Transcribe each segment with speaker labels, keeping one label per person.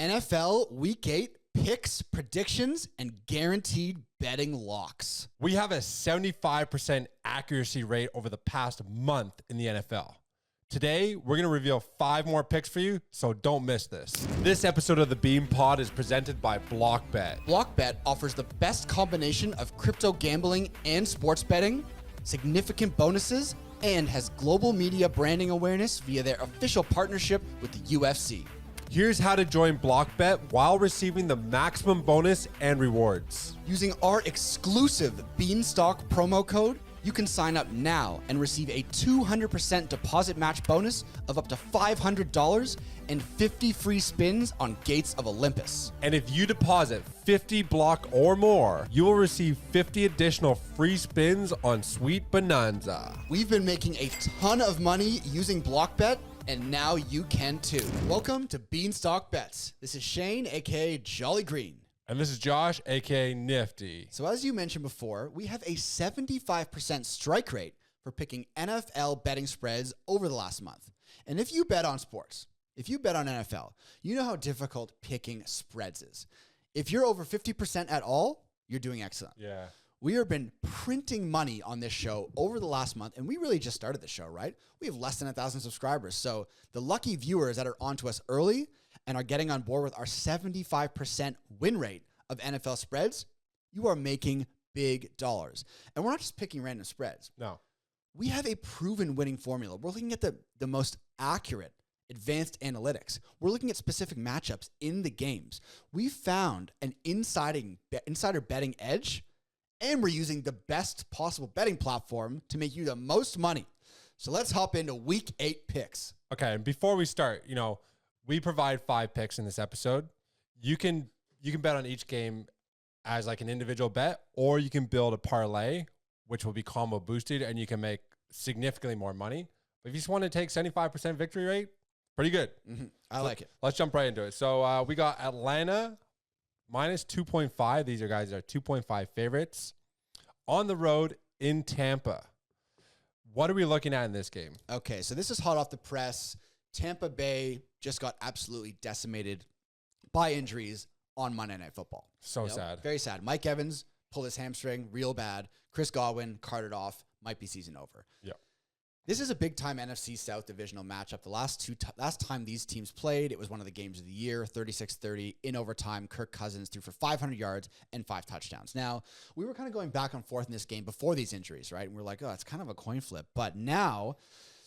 Speaker 1: NFL Week 8 picks, predictions, and guaranteed betting locks.
Speaker 2: We have a 75% accuracy rate over the past month in the NFL. Today, we're going to reveal 5 more picks for you, so don't miss this. This episode of the Beam Pod is presented by BlockBet.
Speaker 1: BlockBet offers the best combination of crypto gambling and sports betting, significant bonuses, and has global media branding awareness via their official partnership with the UFC.
Speaker 2: Here's how to join BlockBet while receiving the maximum bonus and rewards.
Speaker 1: Using our exclusive Beanstock promo code, you can sign up now and receive a 200% deposit match bonus of up to $500 and 50 free spins on Gates of Olympus.
Speaker 2: And if you deposit 50 block or more, you will receive 50 additional free spins on Sweet Bonanza.
Speaker 1: We've been making a ton of money using BlockBet, and now you can too. Welcome to Beanstock Bets. This is Shane, aka Jolly Green.
Speaker 2: And this is Josh, aka Nifty.
Speaker 1: So as you mentioned before, we have a 75% strike rate for picking NFL betting spreads over the last month. And if you bet on sports, if you bet on NFL, you know how difficult picking spreads is. If you're over 50% at all, you're doing excellent.
Speaker 2: Yeah.
Speaker 1: We have been printing money on this show over the last month, and we really just started the show, right? We have less than 1,000 subscribers. So the lucky viewers that are onto us early and are getting on board with our 75% win rate of NFL spreads, you are making big dollars. And we're not just picking random spreads.
Speaker 2: No.
Speaker 1: We have a proven winning formula. We're looking at the most accurate advanced analytics. We're looking at specific matchups in the games. We found an insider betting edge, and we're using the best possible betting platform to make you the most money. So let's hop into week 8 picks.
Speaker 2: Okay, and before we start, we provide 5 picks in this episode. You can bet on each game as like an individual bet, or you can build a parlay, which will be combo boosted, and you can make significantly more money. But if you just want to take 75% victory rate, pretty good.
Speaker 1: Mm-hmm. I like it.
Speaker 2: Let's jump right into it. So we got Atlanta minus 2.5. These guys are 2.5 favorites on the road in Tampa. What are we looking at in this game?
Speaker 1: Okay, so this is hot off the press. Tampa Bay just got absolutely decimated by injuries on Monday Night Football.
Speaker 2: So sad.
Speaker 1: Very sad. Mike Evans pulled his hamstring real bad. Chris Godwin carted off. Might be season over.
Speaker 2: Yeah.
Speaker 1: This is a big-time NFC South divisional matchup. The last time these teams played, it was one of the games of the year, 36-30 in overtime. Kirk Cousins threw for 500 yards and 5 touchdowns. Now, we were kind of going back and forth in this game before these injuries, right? And we're like, oh, it's kind of a coin flip. But now,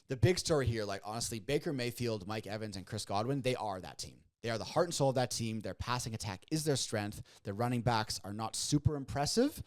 Speaker 1: the big story here, like honestly, Baker Mayfield, Mike Evans, and Chris Godwin, they are that team. They are the heart and soul of that team. Their passing attack is their strength. Their running backs are not super impressive.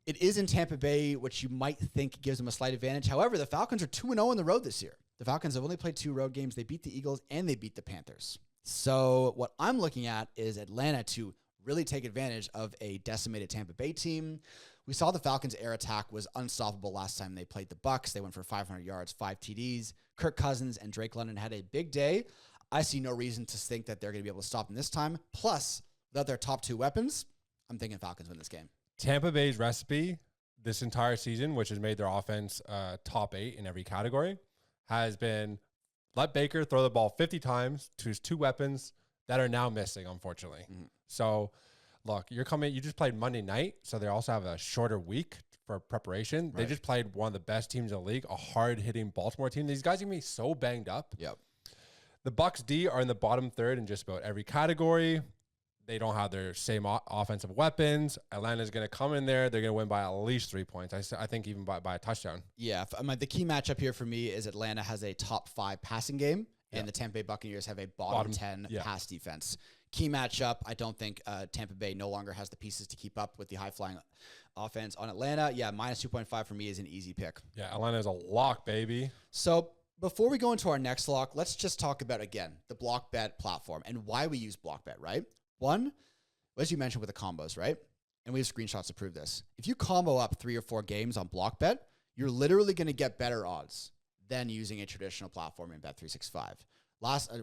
Speaker 1: It is in Tampa Bay, which you might think gives them a slight advantage. However, the Falcons are 2-0 on the road this year. The Falcons have only played 2 road games. They beat the Eagles and they beat the Panthers. So what I'm looking at is Atlanta to really take advantage of a decimated Tampa Bay team. We saw the Falcons' air attack was unstoppable last time they played the Bucs. They went for 500 yards, 5 TDs. Kirk Cousins and Drake London had a big day. I see no reason to think that they're going to be able to stop them this time. Plus, without their top 2 weapons, I'm thinking Falcons win this game.
Speaker 2: Tampa Bay's recipe this entire season, which has made their offense top 8 in every category, has been let Baker throw the ball 50 times to his 2 weapons that are now missing, unfortunately. Mm-hmm. So, look, you just played Monday night, so they also have a shorter week for preparation. Right. They just played one of the best teams in the league, a hard-hitting Baltimore team. These guys are going to be so banged up.
Speaker 1: Yep.
Speaker 2: The Bucs D are in the bottom third in just about every category. They don't have their same offensive weapons. Atlanta's going to come in there. They're going to win by at least 3 points. I think even by a touchdown.
Speaker 1: Yeah. The key matchup here for me is Atlanta has a top 5 passing game, and the Tampa Bay Buccaneers have a bottom 10 pass defense. Key matchup. I don't think Tampa Bay no longer has the pieces to keep up with the high-flying offense on Atlanta. Yeah, minus 2.5 for me is an easy pick.
Speaker 2: Yeah, Atlanta is a lock, baby.
Speaker 1: So before we go into our next lock, let's just talk about, again, the BlockBet platform and why we use BlockBet, right? One, as you mentioned with the combos, right? And we have screenshots to prove this. If you combo up 3 or 4 games on BlockBet, you're literally going to get better odds than using a traditional platform in Bet365.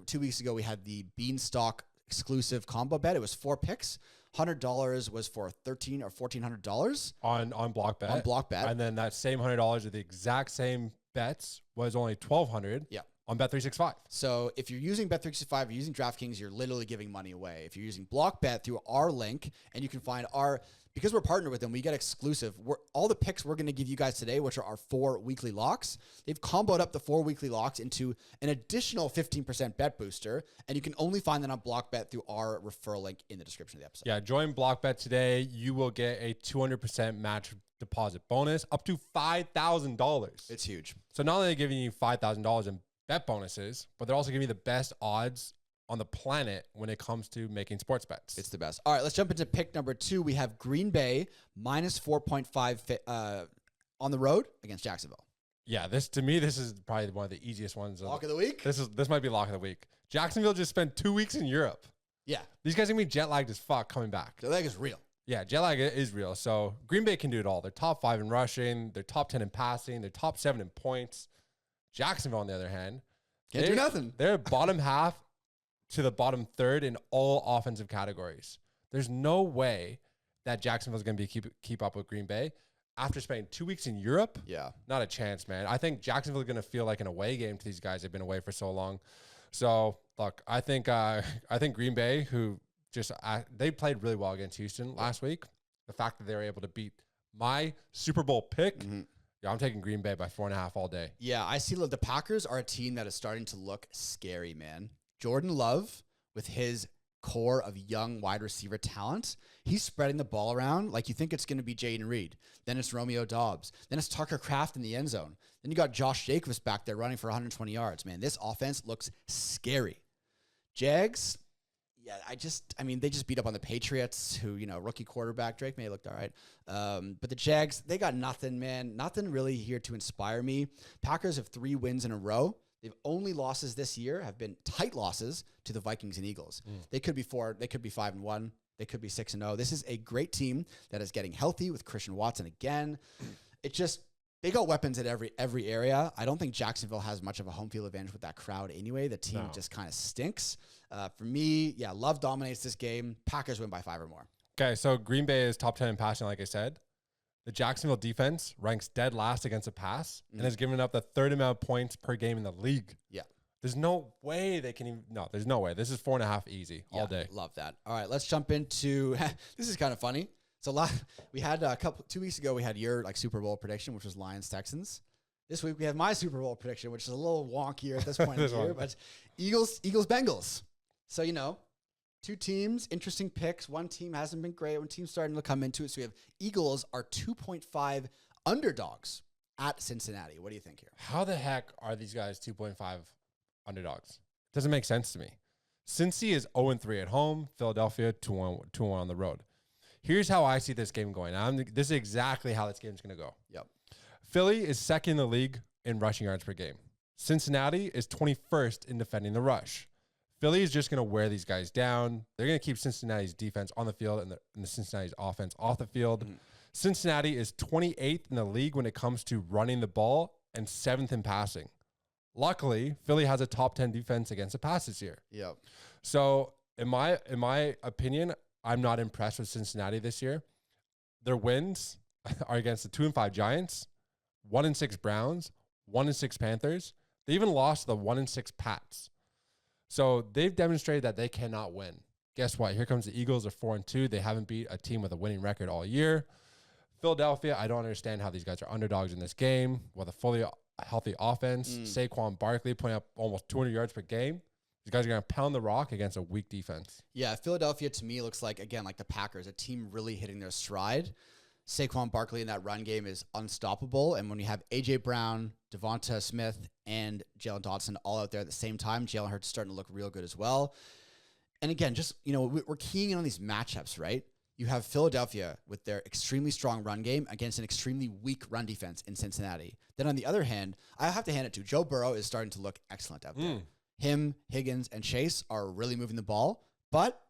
Speaker 1: 2 weeks ago, we had the Beanstock exclusive combo bet. It was 4 picks. $100 was for $1,300 or $1,400
Speaker 2: on BlockBet.
Speaker 1: On BlockBet,
Speaker 2: and then that same $100 of the exact same bets was only $1,200.
Speaker 1: Yeah.
Speaker 2: on Bet365.
Speaker 1: So if you're using Bet365, you're using DraftKings, you're literally giving money away. If you're using BlockBet through our link, and you can find because we're partnered with them, we get exclusive. All the picks we're going to give you guys today, which are our 4 weekly locks, they've comboed up the 4 weekly locks into an additional 15% bet booster, and you can only find that on BlockBet through our referral link in the description of the episode.
Speaker 2: Yeah, join BlockBet today. You will get a 200% match deposit bonus up to $5,000.
Speaker 1: It's huge.
Speaker 2: So not only are they giving you $5,000 in bet bonuses, but they're also giving you the best odds on the planet when it comes to making sports bets.
Speaker 1: It's the best. All right, let's jump into pick number 2. We have Green Bay minus 4.5 on the road against Jacksonville.
Speaker 2: Yeah, this is probably one of the easiest ones.
Speaker 1: Lock of the week?
Speaker 2: This might be lock of the week. Jacksonville just spent 2 weeks in Europe.
Speaker 1: Yeah.
Speaker 2: These guys are going to be jet lagged as fuck coming back.
Speaker 1: The leg is real.
Speaker 2: Yeah, jet lag is real. So Green Bay can do it all. They're top 5 in rushing. They're top 10 in passing. They're top 7 in points. Jacksonville, on the other hand,
Speaker 1: can't do nothing.
Speaker 2: They're bottom half to the bottom third in all offensive categories. There's no way that Jacksonville's going to be keep up with Green Bay after spending 2 weeks in Europe.
Speaker 1: Yeah,
Speaker 2: not a chance, man. I think Jacksonville is going to feel like an away game to these guys. They've been away for so long. So look, I think Green Bay, who they played really well against Houston last week. The fact that they were able to beat my Super Bowl pick. Mm-hmm. Yeah, I'm taking Green Bay by 4.5 all day.
Speaker 1: Yeah, I see. Look, the Packers are a team that is starting to look scary, man. Jordan Love, with his core of young wide receiver talent, he's spreading the ball around like you think it's going to be Jaden Reed. Then it's Romeo Doubs. Then it's Tucker Kraft in the end zone. Then you got Josh Jacobs back there running for 120 yards. Man, this offense looks scary. Jags, yeah, they just beat up on the Patriots, who, rookie quarterback Drake May looked all right. But the Jags, they got nothing, man. Nothing really here to inspire me. Packers have 3 wins in a row. They've only losses this year have been tight losses to the Vikings and Eagles. They could be 4. They could be 5-1. They could be 6-0. This is a great team that is getting healthy with Christian Watson again. They got weapons at every area. I don't think Jacksonville has much of a home field advantage with that crowd anyway. The team just kind of stinks. For me, yeah, Love dominates this game. Packers win by 5 or more.
Speaker 2: Okay, so Green Bay is top 10 in passing, like I said. The Jacksonville defense ranks dead last against the pass and has given up the third amount of points per game in the league.
Speaker 1: Yeah.
Speaker 2: There's no way they can even. No, there's no way. This is 4.5 easy all day.
Speaker 1: Love that. All right, let's jump into. This is kind of funny. So we had 2 weeks ago, we had your Super Bowl prediction, which was Lions Texans. This week we have my Super Bowl prediction, which is a little wonkier at this point in the year, but Eagles Bengals. So 2 teams, interesting picks. One team hasn't been great. One team's starting to come into it. So we have Eagles are 2.5 underdogs at Cincinnati. What do you think here?
Speaker 2: How the heck are these guys 2.5 underdogs? Doesn't make sense to me. Cincy is 0-3 at home. Philadelphia 2-1 on the road. Here's how I see this game going. This is exactly how this game's going to go.
Speaker 1: Yep.
Speaker 2: Philly is second in the league in rushing yards per game. Cincinnati is 21st in defending the rush. Philly is just going to wear these guys down. They're going to keep Cincinnati's defense on the field and the Cincinnati's offense off the field. Mm-hmm. Cincinnati is 28th in the league when it comes to running the ball and 7th in passing. Luckily, Philly has a top 10 defense against the pass this year.
Speaker 1: Yep.
Speaker 2: So in my opinion, I'm not impressed with Cincinnati this year. Their wins are against the 2-5 Giants, 1-6 Browns, 1-6 Panthers. They even lost the 1-6 Pats. So they've demonstrated that they cannot win. Guess what? Here comes the Eagles. Are 4-2. They haven't beat a team with a winning record all year. Philadelphia, I don't understand how these guys are underdogs in this game with a fully healthy offense. Saquon Barkley putting up almost 200 yards per game. These guys are going to pound the rock against a weak defense.
Speaker 1: Yeah, Philadelphia to me looks like, again, like the Packers, a team really hitting their stride. Saquon Barkley in that run game is unstoppable. And when you have A.J. Brown, Devonta Smith, and Jalen Dotson all out there at the same time, Jalen Hurts is starting to look real good as well. And again, just, we're keying in on these matchups, right? You have Philadelphia with their extremely strong run game against an extremely weak run defense in Cincinnati. Then on the other hand, I have to hand it to Joe Burrow is starting to look excellent out there. Him, Higgins, and Chase are really moving the ball. But,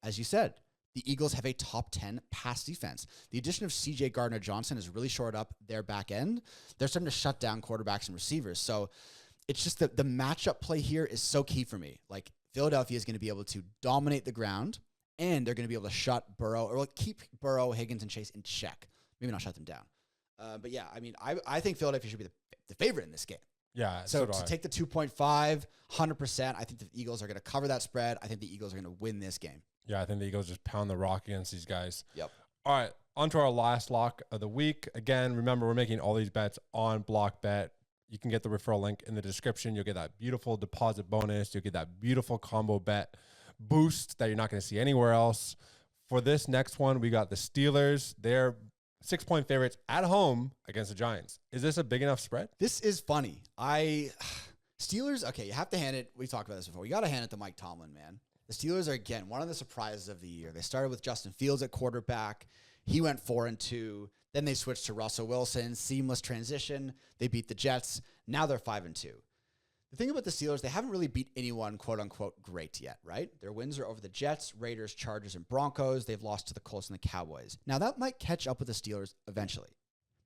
Speaker 1: as you said, the Eagles have a top 10 pass defense. The addition of C.J. Gardner-Johnson has really shored up their back end. They're starting to shut down quarterbacks and receivers. So it's just that the matchup play here is so key for me. Like, Philadelphia is going to be able to dominate the ground, and they're going to be able to shut Burrow, or keep Burrow, Higgins, and Chase in check. Maybe not shut them down. But yeah, I think Philadelphia should be the favorite in this game.
Speaker 2: Yeah.
Speaker 1: So
Speaker 2: do
Speaker 1: to
Speaker 2: I.
Speaker 1: take the 2.5, 100%, I think the Eagles are going to cover that spread. I think the Eagles are going to win this game.
Speaker 2: Yeah, I think the Eagles just pound the rock against these guys.
Speaker 1: Yep.
Speaker 2: All right, on to our last lock of the week. Again, remember, we're making all these bets on Block Bet. You can get the referral link in the description. You'll get that beautiful deposit bonus. You'll get that beautiful combo bet boost that you're not going to see anywhere else. For this next one, we got the Steelers. They're 6-point favorites at home against the Giants. Is this a big enough spread?
Speaker 1: This is funny. Steelers, okay, you have to hand it. We talked about this before. You got to hand it to Mike Tomlin, man. The Steelers are, again, one of the surprises of the year. They started with Justin Fields at quarterback. He went 4-2. Then they switched to Russell Wilson. Seamless transition. They beat the Jets. Now they're 5-2. The thing about the Steelers, they haven't really beat anyone, quote unquote, great yet, right? Their wins are over the Jets, Raiders, Chargers, and Broncos. They've lost to the Colts and the Cowboys. Now that might catch up with the Steelers eventually,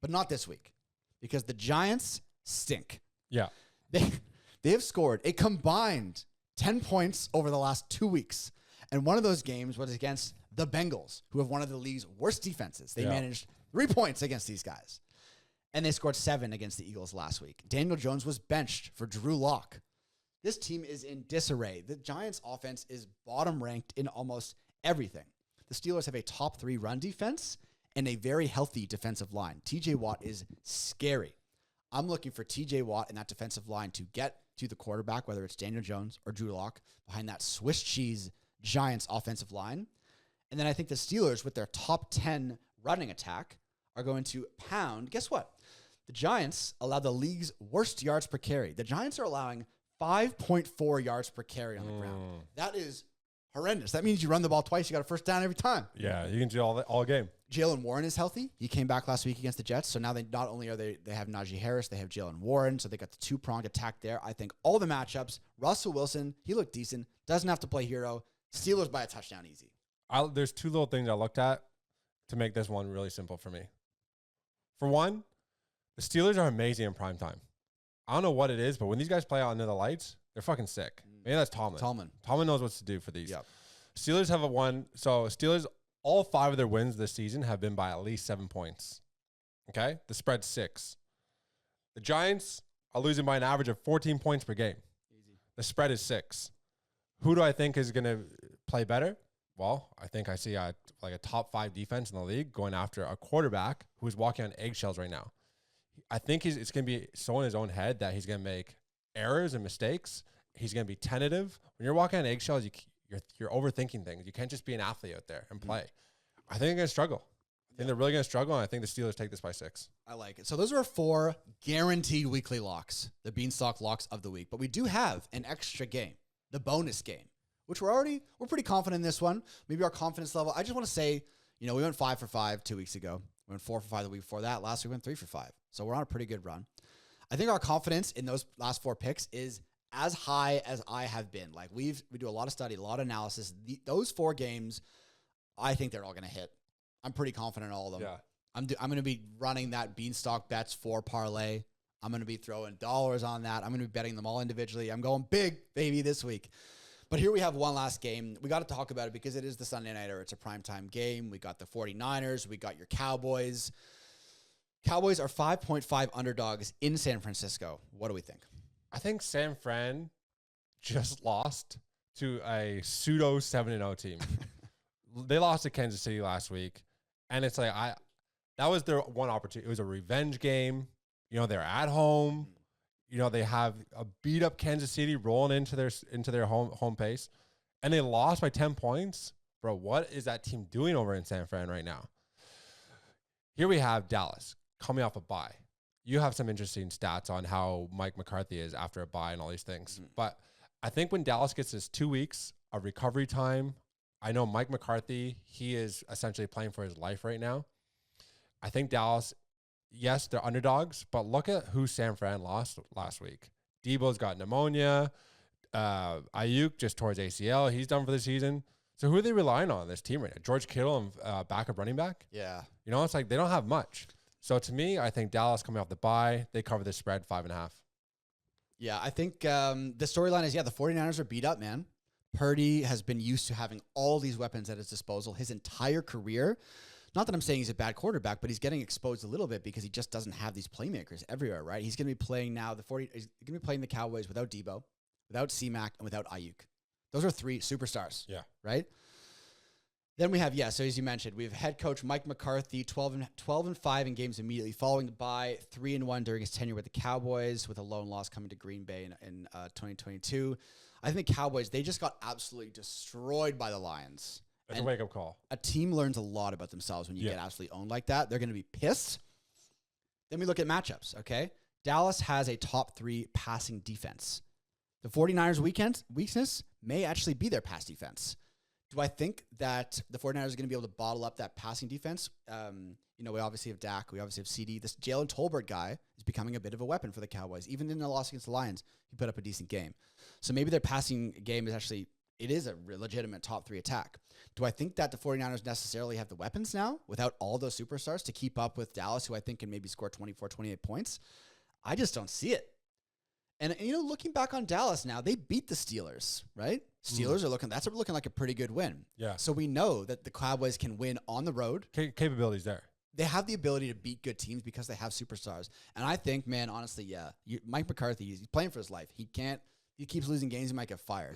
Speaker 1: but not this week because the Giants stink.
Speaker 2: Yeah.
Speaker 1: They have scored a combined 10 points over the last 2 weeks. And one of those games was against the Bengals, who have one of the league's worst defenses. They managed 3 points against these guys. And they scored 7 against the Eagles last week. Daniel Jones was benched for Drew Lock. This team is in disarray. The Giants' offense is bottom ranked in almost everything. The Steelers have a top 3 run defense and a very healthy defensive line. TJ Watt is scary. I'm looking for TJ Watt and that defensive line to get to the quarterback, whether it's Daniel Jones or Drew Lock, behind that Swiss cheese Giants offensive line. And then I think the Steelers, with their top 10 running attack, are going to pound. Guess what? The Giants allow the league's worst yards per carry. The Giants are allowing 5.4 yards per carry on the ground. That is horrendous. That means you run the ball twice, you got a first down every time.
Speaker 2: Yeah, you can do all game.
Speaker 1: Jalen Warren is healthy. He came back last week against the Jets. So now they not only are they have Najee Harris, they have Jalen Warren. So they got the 2-pronged attack there. I think all the matchups, Russell Wilson, he looked decent. Doesn't have to play hero. Steelers by a touchdown easy.
Speaker 2: There's 2 little things I looked at to make this one really simple for me. For one, the Steelers are amazing in prime time. I don't know what it is, but when these guys play out under the lights, they're fucking sick. Maybe that's Tomlin. Tomlin knows what to do for these.
Speaker 1: Yep.
Speaker 2: Steelers have Steelers, all 5 of their wins this season have been by at least 7 points. Okay? The spread's 6. The Giants are losing by an average of 14 points per game.
Speaker 1: Easy.
Speaker 2: The spread is 6. Who do I think is going to play better? Well, I think I see a top 5 defense in the league going after a quarterback who's walking on eggshells right now. I think it's going to be so in his own head that he's going to make errors and mistakes. He's going to be tentative. When you're walking on eggshells, you're overthinking things. You can't just be an athlete out there and play. I think they're going to struggle. I think they're really going to struggle, and I think the Steelers take this by 6. I
Speaker 1: like it. So those are 4 guaranteed weekly locks, the Beanstock locks of the week. But we do have an extra game, the bonus game, which we're pretty confident in this one. Maybe our confidence level, I just want to say, we went 5 for 5 2 weeks ago. We went 4 for 5 the week before that. Last week we went 3 for 5. So we're on a pretty good run. I think our confidence in those last 4 picks is as high as I have been. Like we do a lot of study, a lot of analysis. Those 4 games, I think they're all going to hit. I'm pretty confident in all of them.
Speaker 2: Yeah.
Speaker 1: I'm going to be running that Beanstock Bets 4 parlay. I'm going to be throwing dollars on that. I'm going to be betting them all individually. I'm going big, baby, this week. But here we have one last game. We got to talk about it because it is the Sunday nighter. It's a primetime game. We got the 49ers. We got your Cowboys. Cowboys are 5.5 underdogs in San Francisco. What do we think?
Speaker 2: I think San Fran just lost to a pseudo 7-0 team. They lost to Kansas City last week. And it's like, that was their one opportunity. It was a revenge game. They're at home. They have a beat up Kansas City rolling into their home pace, and they lost by 10 points. Bro, what is that team doing over in San Fran right now? Here we have Dallas coming off a bye. You have some interesting stats on how Mike McCarthy is after a bye and all these things. But I think when Dallas gets this 2 weeks of recovery time, I know Mike McCarthy, he is essentially playing for his life right now. I think Dallas, yes, they're underdogs, but look at who San Fran lost last week. Debo's got pneumonia. Ayuk just tore his ACL. He's done for the season. So who are they relying on this team right now? George Kittle and backup running back?
Speaker 1: Yeah.
Speaker 2: It's like they don't have much. So to me, I think Dallas coming off the bye, they cover the spread 5.5.
Speaker 1: Yeah, I think the storyline is, the 49ers are beat up, man. Purdy has been used to having all these weapons at his disposal his entire career. not that I'm saying he's a bad quarterback, but he's getting exposed a little bit because he just doesn't have these playmakers everywhere, right? He's going to be playing now he's going to be playing the Cowboys without Debo, without C-Mac, and without Ayuk. Those are 3 superstars.
Speaker 2: Yeah.
Speaker 1: Right? Then we have, so as you mentioned, we have head coach Mike McCarthy, 12-5 in games immediately following the bye, 3-1 during his tenure with the Cowboys, with a lone loss coming to Green Bay in 2022. I think the Cowboys, they just got absolutely destroyed by the Lions.
Speaker 2: It's a wake-up call.
Speaker 1: A team learns a lot about themselves when you get absolutely owned like that. They're going to be pissed. Then we look at matchups, okay? Dallas has a top 3 passing defense. The 49ers' weakness may actually be their pass defense. Do I think that the 49ers are going to be able to bottle up that passing defense? We obviously have Dak. We obviously have CD. This Jalen Tolbert guy is becoming a bit of a weapon for the Cowboys. Even in the loss against the Lions, he put up a decent game. So maybe their passing game is actually, it is a legitimate top 3 attack. Do I think that the 49ers necessarily have the weapons now without all those superstars to keep up with Dallas, who I think can maybe score 24, 28 points? I just don't see it. And, looking back on Dallas now, they beat the Steelers, right? Steelers are looking like a pretty good win.
Speaker 2: Yeah.
Speaker 1: So we know that the Cowboys can win on the road.
Speaker 2: Capabilities there.
Speaker 1: They have the ability to beat good teams because they have superstars. And I think, man, honestly, Mike McCarthy, he's playing for his life. He keeps losing games, he might get fired.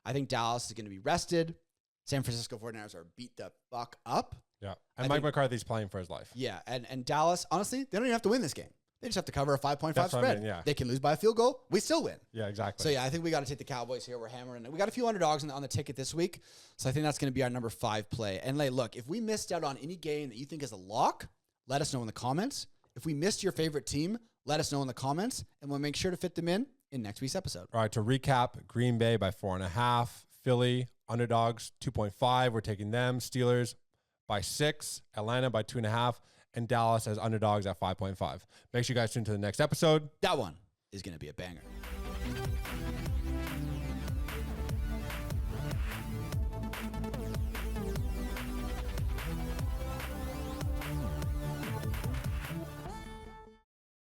Speaker 1: I think Dallas is going to be rested. San Francisco 49ers are beat the fuck up.
Speaker 2: Yeah. And Mike McCarthy's playing for his life.
Speaker 1: Yeah. And Dallas, honestly, they don't even have to win this game. They just have to cover a 5.5 spread.
Speaker 2: Yeah.
Speaker 1: They can lose by a field goal. We still win.
Speaker 2: Yeah, exactly.
Speaker 1: So, I think we got to take the Cowboys here. We're hammering it. We got a few underdogs on the ticket this week. So, I think that's going to be our number 5 play. And, look, if we missed out on any game that you think is a lock, let us know in the comments. If we missed your favorite team, let us know in the comments. And we'll make sure to fit them in next week's episode.
Speaker 2: All right, to recap, Green Bay by 4.5. Philly, underdogs, 2.5. We're taking them. Steelers by 6. Atlanta by 2.5. And Dallas as underdogs at 5.5. Make sure you guys tune to the next episode.
Speaker 1: That one is going to be a banger.